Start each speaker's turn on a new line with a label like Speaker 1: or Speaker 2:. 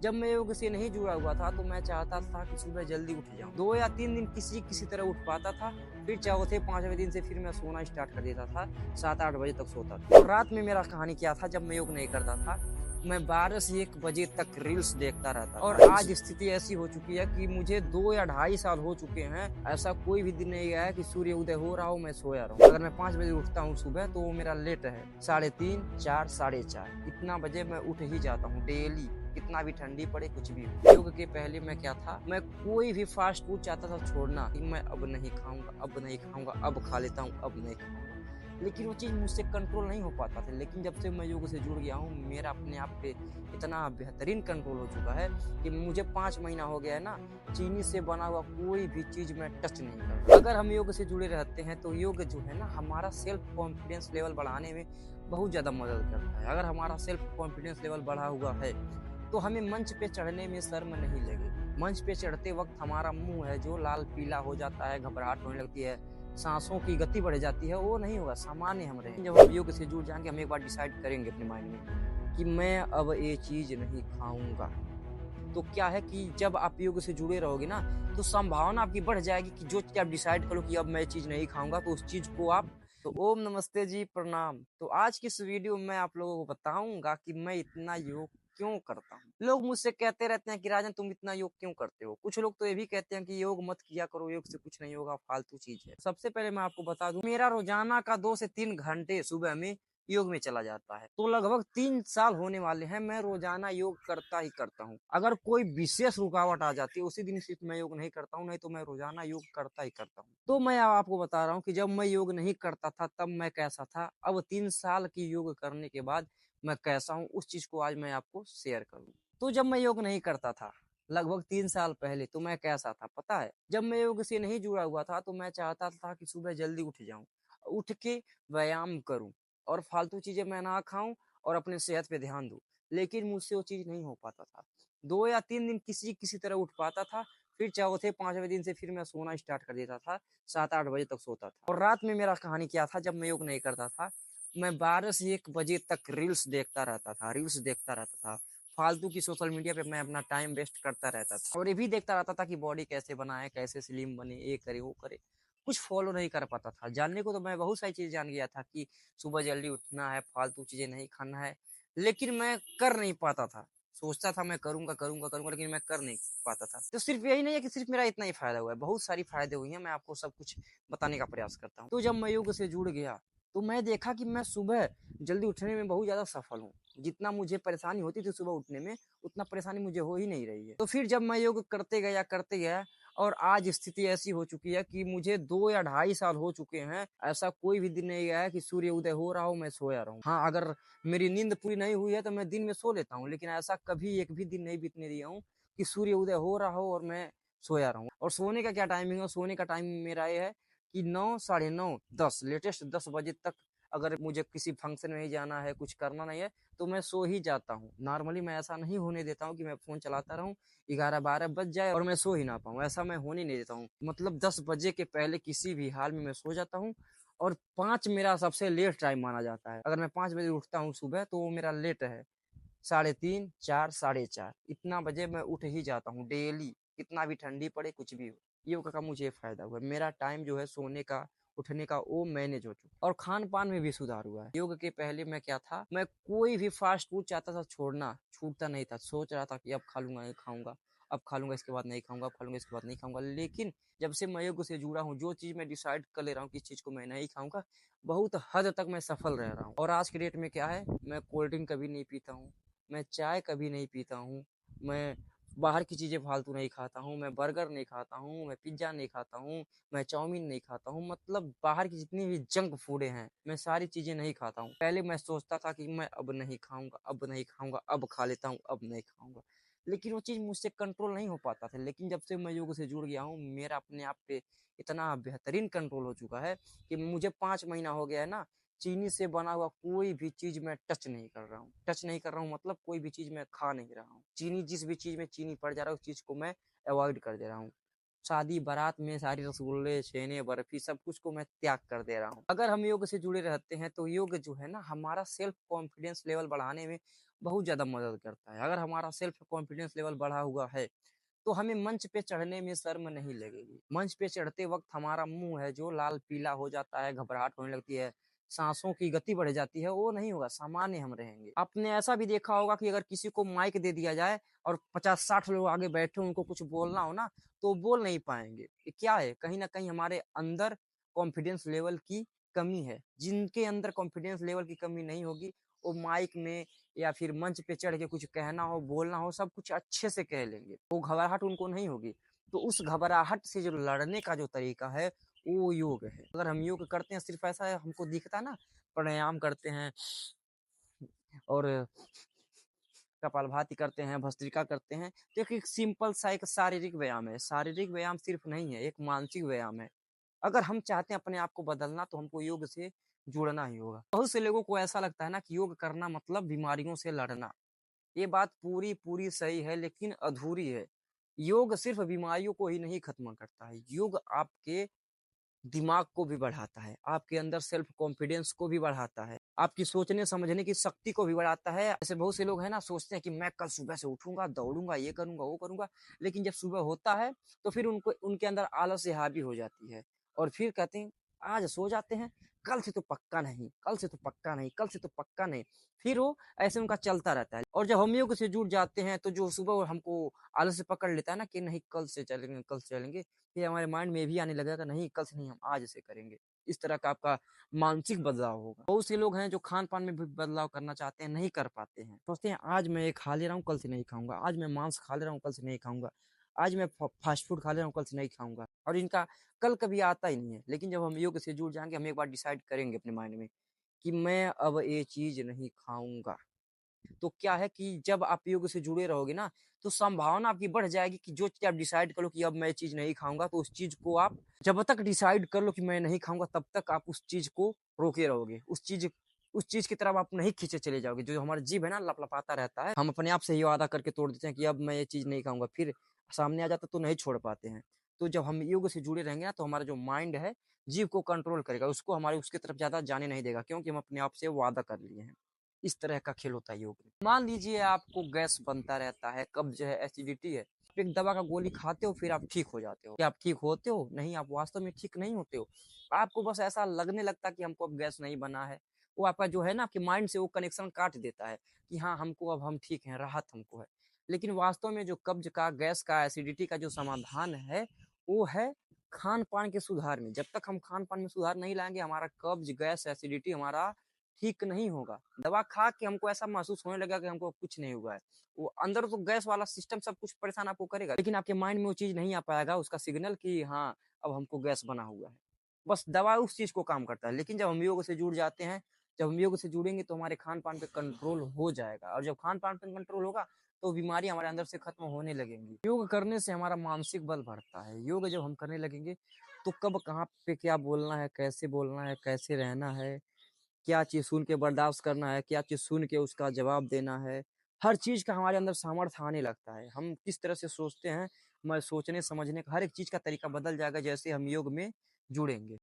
Speaker 1: जब मैं योग से नहीं जुड़ा हुआ था तो मैं चाहता था कि सुबह जल्दी उठ जाऊं। 2 या 3 दिन किसी तरह उठ पाता था। फिर चौथे 5वें दिन से फिर मैं सोना स्टार्ट कर देता था। 7-8 बजे तक सोता था। और रात में मेरा कहानी क्या था, जब मैं योग नहीं करता था, मैं 12 से 1 बजे तक रील्स देखता रहता था। और आज स्थिति ऐसी हो चुकी है कि मुझे 2 या ढाई साल हो चुके हैं। ऐसा कोई भी दिन नहीं गया है कि सूर्य उदय हो रहा हो मैं सोया रहूं। अगर मैं 5 बजे उठता हूँ सुबह तो वो मेरा लेट है। 3:30, 4, 4:30 इतना बजे मैं उठ ही जाता हूँ डेली। कितना भी ठंडी पड़े, कुछ भी हो। योग के पहले मैं क्या था, मैं कोई भी फास्ट फूड चाहता था छोड़ना कि मैं अब नहीं खाऊंगा, अब नहीं खाऊंगा, अब खा लेता हूँ, अब नहीं खाऊंगा। लेकिन वो चीज़ मुझसे कंट्रोल नहीं हो पाता था। लेकिन जब से मैं योग से जुड़ गया हूँ, मेरा अपने आप पे इतना बेहतरीन कंट्रोल हो चुका है कि मुझे 5 महीना हो गया है ना, चीनी से बना हुआ कोई भी चीज़ मैं टच नहीं कर रहा। अगर हम योग से जुड़े रहते हैं तो योग जो है ना, हमारा सेल्फ कॉन्फिडेंस लेवल बढ़ाने में बहुत ज़्यादा मदद करता है। अगर हमारा सेल्फ कॉन्फिडेंस लेवल बढ़ा हुआ है तो हमें मंच पे चढ़ने में शर्म नहीं लगेगी। मंच पे चढ़ते वक्त हमारा मुंह है जो लाल पीला हो जाता है, घबराहट होने लगती है, सांसों की गति बढ़ जाती है, वो नहीं होगा, सामान्य हम रहेंगे। जब हम योग से जुड़ जाएंगे, हम एक बार डिसाइड करेंगे अपने माइंड में कि मैं अब ये चीज नहीं खाऊंगा। तो क्या है कि जब आप योग से जुड़े रहोगे ना, तो संभावना आपकी बढ़ जाएगी कि जो चीज आप डिसाइड करो कि अब मैं ये चीज नहीं खाऊंगा, तो उस चीज को आप। तो ओम नमस्ते जी, प्रणाम। तो आज की इस वीडियो में आप लोगों को बताऊंगा कि मैं इतना योग क्यों करता हूँ। लोग मुझसे कहते रहते हैं कि राजन तुम इतना योग क्यों करते हो। कुछ लोग तो ये भी कहते हैं कि योग मत किया करो, योग से कुछ नहीं होगा, फालतू चीज है। सबसे पहले मैं आपको बता दूं, मेरा रोजाना का 2 से 3 घंटे सुबह में योग में चला जाता है। तो लगभग 3 साल होने वाले हैं, मैं रोजाना योग करता ही करता हूँ। अगर कोई विशेष रुकावट आ जाती है, उसी दिन सिर्फ मैं योग नहीं करता हूँ, नहीं तो मैं रोजाना योग करता ही करता हूँ। तो मैं अब आपको बता रहा हूँ कि जब मैं योग नहीं करता था तब मैं कैसा था, अब 3 साल की योग करने के बाद मैं कैसा हूँ, उस चीज को आज मैं आपको शेयर करूँ। तो जब मैं योग नहीं करता था लगभग 3 साल पहले, तो मैं कैसा था पता है। जब मैं योग से नहीं जुड़ा हुआ था तो मैं चाहता था कि सुबह जल्दी उठ जाऊं, उठ के व्यायाम करूं और फालतू चीजें मैं ना खाऊं और अपने सेहत पे ध्यान दूं। लेकिन मुझसे वो चीज नहीं हो पाता था। 2 या 3 दिन किसी तरह उठ पाता था। फिर चौथे 5वें दिन से फिर मैं सोना स्टार्ट कर देता था। 7-8 बजे तक सोता था। और रात में मेरा कहानी क्या था, जब मैं योग नहीं करता था, मैं 12 से 1 बजे तक रील्स देखता रहता था। फालतू की सोशल मीडिया पे मैं अपना टाइम वेस्ट करता रहता था। और ये भी देखता रहता था कि बॉडी कैसे बनाए, कैसे स्लिम बने, ये करे वो करे। कुछ फॉलो नहीं कर पाता था। जानने को तो मैं बहुत सारी चीजें जान गया था कि सुबह जल्दी उठना है, फालतू चीजें नहीं खाना है, लेकिन मैं कर नहीं पाता था। सोचता था मैं करूंगा करूंगा करूंगा, लेकिन मैं कर नहीं पाता था। तो सिर्फ यही नहीं है कि सिर्फ मेरा इतना ही फायदा हुआ है, बहुत सारी फायदे हुई हैं। मैं आपको सब कुछ बताने का प्रयास करता हूँ। तो जब मैं योग से जुड़ गया तो मैं देखा कि मैं सुबह जल्दी उठने में बहुत ज्यादा सफल हूँ। जितना मुझे परेशानी होती थी सुबह उठने में, उतना परेशानी मुझे हो ही नहीं रही है। तो फिर जब मैं योग करते गया और आज स्थिति ऐसी हो चुकी है कि मुझे 2 या ढाई साल हो चुके हैं। ऐसा कोई भी दिन नहीं गया है कि सूर्य उदय हो रहा हो मैं सोया रहूं। हाँ, अगर मेरी नींद पूरी नहीं हुई है तो मैं दिन में सो लेता हूँ, लेकिन ऐसा कभी एक भी दिन नहीं बीतने दिया हूँ कि सूर्य उदय हो रहा हो और मैं सोया रहूं। और सोने का क्या टाइमिंग है, सोने का टाइम मेरा ये है कि 9, साढ़े 9, 10, लेटेस्ट 10 बजे तक। अगर मुझे किसी फंक्शन में ही जाना है, कुछ करना नहीं है, तो मैं सो ही जाता हूँ। नॉर्मली मैं ऐसा नहीं होने देता हूँ कि मैं फोन चलाता रहूं, 11-12 बज जाए और मैं सो ही ना पाऊँ। ऐसा मैं होने नहीं देता हूँ। मतलब 10 बजे के पहले किसी भी हाल में मैं सो जाता हूँ। और 5 मेरा सबसे लेट टाइम माना जाता है। अगर मैं 5 बजे उठता हूँ सुबह तो वो मेरा लेट है। 3:30, 4, 4:30 इतना बजे मैं उठ ही जाता हूँ डेली। कितना भी ठंडी पड़े, कुछ भी हो। योग का मुझे फायदा हुआ, मेरा टाइम जो है सोने का, उठने का, वो मैनेज हो चुका। और खान पान में भी सुधार हुआ है। योग के पहले मैं क्या था, मैं कोई भी फास्ट फूड चाहता था छोड़ना, छूटता नहीं था। सोच रहा था कि अब खा लूंगा नहीं खाऊंगा, अब खा लूंगा इसके बाद नहीं खाऊंगा, अब खा लूंगा इसके बाद नहीं खाऊंगा। लेकिन जब से मैं योग से जुड़ा हूँ, जो चीज मैं डिसाइड कर ले रहा हूँ कि इस चीज को मैं नहीं खाऊंगा, बहुत हद तक मैं सफल रह रहा हूँ। और आज के डेट में क्या है, मैं कोल्ड ड्रिंक कभी नहीं पीता हूँ, मैं चाय कभी नहीं पीता हूँ, मैं बाहर की चीज़ें फालतू नहीं खाता हूँ, मैं बर्गर नहीं खाता हूँ, मैं पिज्ज़ा नहीं खाता हूँ, मैं चाउमीन नहीं खाता हूँ। मतलब बाहर की जितनी भी जंक फूडें हैं, मैं सारी चीज़ें नहीं खाता हूँ। पहले मैं सोचता था कि मैं अब नहीं खाऊंगा, अब नहीं खाऊंगा, अब खा लेता हूँ, अब नहीं खाऊंगा, लेकिन वो चीज़ मुझसे कंट्रोल नहीं हो पाता था। लेकिन जब से मैं योग से जुड़ गया हूँ, मेरा अपने आप पे इतना बेहतरीन कंट्रोल हो चुका है कि मुझे 5 महीना हो गया है ना, चीनी से बना हुआ कोई भी चीज मैं टच नहीं कर रहा हूँ। टच नहीं कर रहा हूँ मतलब कोई भी चीज मैं खा नहीं रहा हूँ। चीनी, जिस भी चीज में चीनी पड़ जा रहा है, उस चीज को मैं अवॉइड कर दे रहा हूँ। शादी बारात में सारी रसगुल्ले, छेने, बर्फी, सब कुछ को मैं त्याग कर दे रहा हूँ। अगर हम योग से जुड़े रहते हैं तो योग जो है ना, हमारा सेल्फ कॉन्फिडेंस लेवल बढ़ाने में बहुत ज़्यादा मदद करता है। अगर हमारा सेल्फ कॉन्फिडेंस लेवल बढ़ा हुआ है, तो हमें मंच पे चढ़ने में शर्म नहीं लगेगी। मंच पे चढ़ते वक़्त हमारा मुँह है जो लाल-पीला हो जाता है, घबराहट होने लगती है, साँसों की गति बढ़ जाती है, वो नहीं होगा, सामान्य हम रहेंगे। आपने ऐसा भी देखा होगा कि अगर किसी को माइक दे दिया जाए और 50-60 लोग आगे बैठे हों, उनको कुछ बोलना हो ना, तो बोल नहीं पाएँगे। ये क्या है? कहीं न कहीं हमारे अंदर कॉन्फिडेंस लेवल की कमी है। जिनके अंदर कॉन्फिडेंस लेवल की कमी नहीं होगी, वो माइक में या फिर मंच पे चढ़ के कुछ कहना हो, बोलना हो, सब कुछ अच्छे से कह लेंगे। वो घबराहट उनको नहीं होगी। तो उस घबराहट से जो लड़ने का जो तरीका है, वो योग है। अगर हम योग करते हैं, सिर्फ़ ऐसा है हमको दिखता है ना, प्राणायाम करते हैं और कपालभाति करते हैं, भस्त्रिका करते हैं, तो एक सिंपल सा एक शारीरिक व्यायाम है। शारीरिक व्यायाम सिर्फ़ नहीं है, एक मानसिक व्यायाम है। अगर हम चाहते हैं अपने आप को बदलना तो हमको योग से जुड़ना ही होगा। बहुत से लोगों को ऐसा लगता है ना कि योग करना मतलब बीमारियों से लड़ना। ये बात पूरी-पूरी सही है लेकिन अधूरी है। योग सिर्फ़ बीमारियों को ही नहीं खत्म करता है, योग आपके दिमाग को भी बढ़ाता है, आपके अंदर सेल्फ कॉन्फिडेंस को भी बढ़ाता है, आपकी सोचने-समझने की शक्ति को भी बढ़ाता है। ऐसे बहुत से लोग हैं ना सोचते हैं कि मैं कल सुबह से उठूँगा, दौड़ूँगा, ये करूँगा, वो करूँगा, लेकिन जब सुबह होता है तो फिर उनको उनके अंदर आलस्य हावी हो जाती है और फिर कहते हैं आज सो जाते हैं, कल से तो पक्का नहीं, कल से तो पक्का नहीं, कल से तो पक्का नहीं। फिर वो ऐसे उनका चलता रहता है और जब हम योग से जुड़ जाते हैं तो जो सुबह हमको आलस्य पकड़ लेता है ना कि नहीं कल से चलेंगे, फिर हमारे माइंड में भी आने लगेगा नहीं कल से नहीं हम आज से करेंगे। इस तरह का आपका मानसिक बदलाव होगा। बहुत से लोग हैं जो खान-पान में भी बदलाव करना चाहते हैं, नहीं कर पाते हैं। सोचते हैं आज मैं ये खा ले रहा हूँ, कल से नहीं खाऊँगा। आज मैं मांस खा ले रहा हूँ, कल से नहीं खाऊँगा। आज मैं फास्ट फूड खा ले रहा हूँ, कल से नहीं खाऊँगा। और इनका कल कभी आता ही नहीं है। लेकिन जब हम योग से जुड़ जाएँगे, हम एक बार डिसाइड करेंगे अपने माइंड में कि मैं अब ये चीज़ नहीं खाऊँगा। तो क्या है कि जब आप योग से जुड़े रहोगे ना, तो संभावना आपकी बढ़ जाएगी कि जो चीज़ आप डिसाइड कर लो कि अब मैं ये चीज़ नहीं खाऊँगा, तो उस चीज़ को आप जब तक डिसाइड कर लो कि मैं नहीं खाऊँगा, तब तक आप उस चीज़ को रोके रहोगे। उस चीज़ की तरफ आप नहीं खींचे चले जाओगे। जो हमारा जीभ है ना लपलपाता रहता है, हम अपने आप से ही वादा करके तोड़ देते हैं कि अब मैं ये चीज़ नहीं खाऊँगा, फिर सामने आ जाता है तो नहीं छोड़ पाते हैं। तो जब हम योग से जुड़े रहेंगे ना, तो हमारा जो माइंड है, जीभ को कंट्रोल करेगा, उसको हमारे उसकी तरफ ज़्यादा जाने नहीं देगा क्योंकि हम अपने आप से वादा कर लिए हैं। इस तरह का खेल होता है योग में। मान लीजिए आपको गैस बनता रहता है, कब्ज़ है, एसिडिटी है, आप एक दवा का गोली खाते हो फिर आप ठीक हो जाते हो। क्या आप ठीक होते हो? नहीं, आप वास्तव में ठीक नहीं होते हो। आपको बस ऐसा लगने लगता है कि हमको अब गैस नहीं बना है। वो आपका जो है ना आपके माइंड से वो कनेक्शन काट देता है कि हाँ, हमको अब हम ठीक हैं, राहत हमको है। लेकिन वास्तव में जो कब्ज़ का, गैस का, एसिडिटी का जो समाधान है, वो है खान-पान के सुधार में। जब तक हम खान-पान में सुधार नहीं लाएँगे, हमारा कब्ज़, गैस, एसिडिटी हमारा ठीक नहीं होगा। दवा खा के हमको ऐसा महसूस होने लगेगा कि हमको कुछ नहीं हुआ है। वो अंदर तो गैस वाला सिस्टम सब कुछ परेशान आपको करेगा, लेकिन आपके माइंड में वो चीज़ नहीं आ पाएगा उसका सिग्नल कि हाँ, अब हमको गैस बना हुआ है। बस दवा उस चीज़ को काम करता है, लेकिन जब हम योग से जुड़ जाते हैं, जब हम योग से जुड़ेंगे तो हमारे खान-पान पे कंट्रोल हो जाएगा और जब खान-पान पे कंट्रोल होगा, तो बीमारी हमारे अंदर से खत्म होने लगेंगी। योग करने से हमारा मानसिक बल बढ़ता है। योग जब हम करने लगेंगे, तो कब कहाँ पे क्या बोलना है, कैसे रहना है, क्या चीज़ सुन के बर्दाश्त करना है, क्या चीज़ सुन के उसका जवाब देना है। हर चीज़ का हमारे अंदर सामर्थ्य आने लगता है। हम किस तरह से सोचते हैं, मैं सोचने समझने का हर एक चीज़ का तरीका बदल जाएगा जैसे हम योग में जुड़ेंगे।